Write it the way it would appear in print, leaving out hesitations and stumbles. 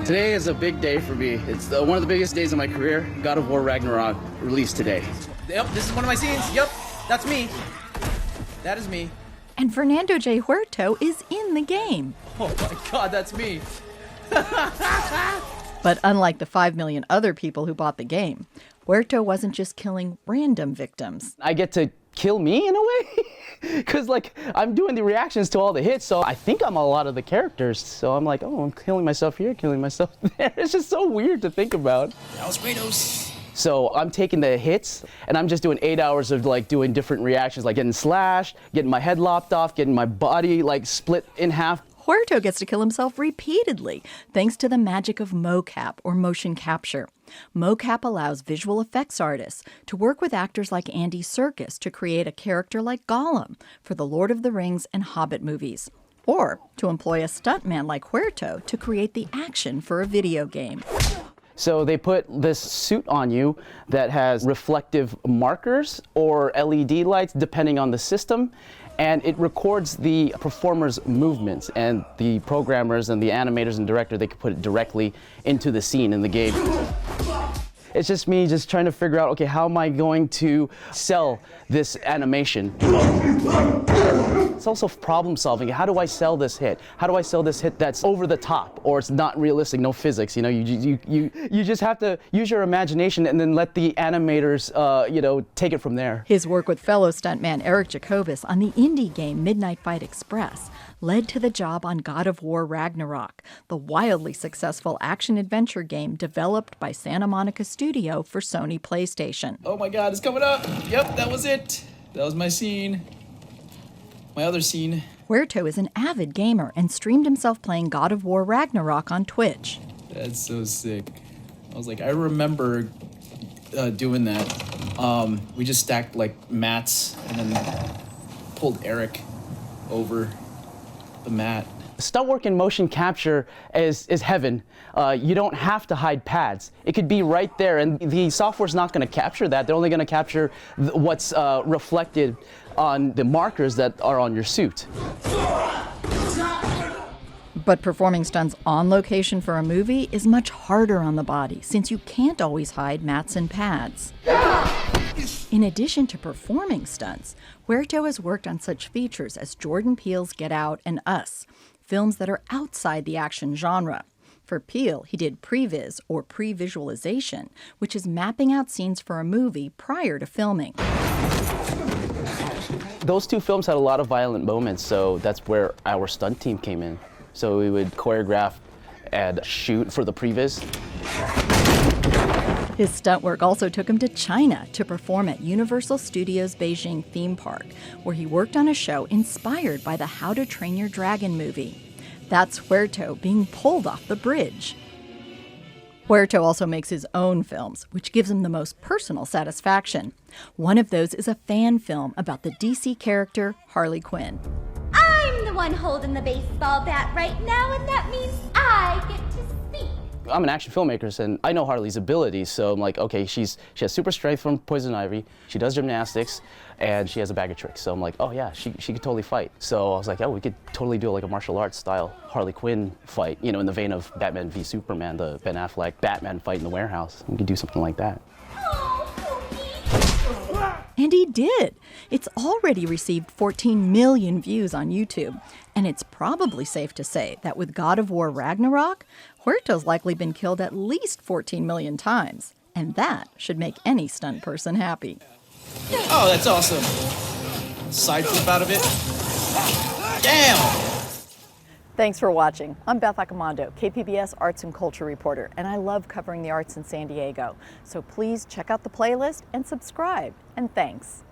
Today is a big day for me. It's one of the biggest days of my career. God of War Ragnarok released today. Yep, this is one of my scenes. Yep, that's me. That is me. And Fernando Jay Huerto is in the game. Oh my God, that's me. But unlike the 5 million other people who bought the game, Huerto wasn't just killing random victims. I get to kill me in a way? Because, like, I'm doing the reactions to all the hits, so I think I'm a lot of the characters. So I'm like, oh, I'm killing myself here, killing myself there. It's just so weird to think about. That was Kratos. So I'm taking the hits, and I'm just doing 8 hours of, like, doing different reactions, like getting slashed, getting my head lopped off, getting my body, like, split in half. Huerto gets to kill himself repeatedly, thanks to the magic of mocap, or motion capture. Mocap allows visual effects artists to work with actors like Andy Serkis to create a character like Gollum for the Lord of the Rings and Hobbit movies, or to employ a stuntman like Huerto to create the action for a video game. So they put this suit on you that has reflective markers or LED lights, depending on the system, and it records the performer's movements, and the programmers and the animators and director, they can put it directly into the scene in the game. It's just me just trying to figure out, okay, how am I going to sell this animation? It's also problem solving. How do I sell this hit? How do I sell this hit that's over the top, or it's not realistic, no physics? You know, you just have to use your imagination and then let the animators, take it from there. His work with fellow stuntman Eric Jacobus on the indie game Midnight Fight Express led to the job on God of War Ragnarok, the wildly successful action-adventure game developed by Santa Monica Studio for Sony PlayStation. Oh my God, it's coming up. Yep, that was it. That was my scene. My other scene. Huerto is an avid gamer and streamed himself playing God of War Ragnarok on Twitch. That's so sick. I remember doing that. We just stacked like mats and then pulled Eric over the mat. Stunt work in motion capture is heaven. You don't have to hide pads. It could be right there, and the software's not going to capture that. They're only going to capture what's reflected on the markers that are on your suit. But performing stunts on location for a movie is much harder on the body, since you can't always hide mats and pads. In addition to performing stunts, Huerto has worked on such features as Jordan Peele's Get Out and Us, films that are outside the action genre. For Peele, he did previs, or pre-visualization, which is mapping out scenes for a movie prior to filming. Those two films had a lot of violent moments, so that's where our stunt team came in. So we would choreograph and shoot for the previs. His stunt work also took him to China to perform at Universal Studios Beijing theme park, where he worked on a show inspired by the How to Train Your Dragon movie. That's Huerto being pulled off the bridge. Huerto also makes his own films, which gives him the most personal satisfaction. One of those is a fan film about the DC character Harley Quinn. I'm the one holding the baseball bat right now, and that means I get to speak. I'm an action filmmaker, and I know Harley's abilities, so I'm like, okay, she has super strength from Poison Ivy, she does gymnastics, and she has a bag of tricks. So I'm like, oh yeah, she could totally fight. So I was like, oh, we could totally do like a martial arts style Harley Quinn fight, in the vein of Batman v Superman, the Ben Affleck Batman fight in the warehouse. We could do something like that. And he did. It's already received 14 million views on YouTube. And it's probably safe to say that with God of War Ragnarok, Huerto's likely been killed at least 14 million times. And that should make any stunt person happy. Oh, that's awesome. Side flip out of it. Damn! Thanks for watching. I'm Beth Accomando, KPBS Arts and Culture reporter, and I love covering the arts in San Diego. So please check out the playlist and subscribe. And thanks.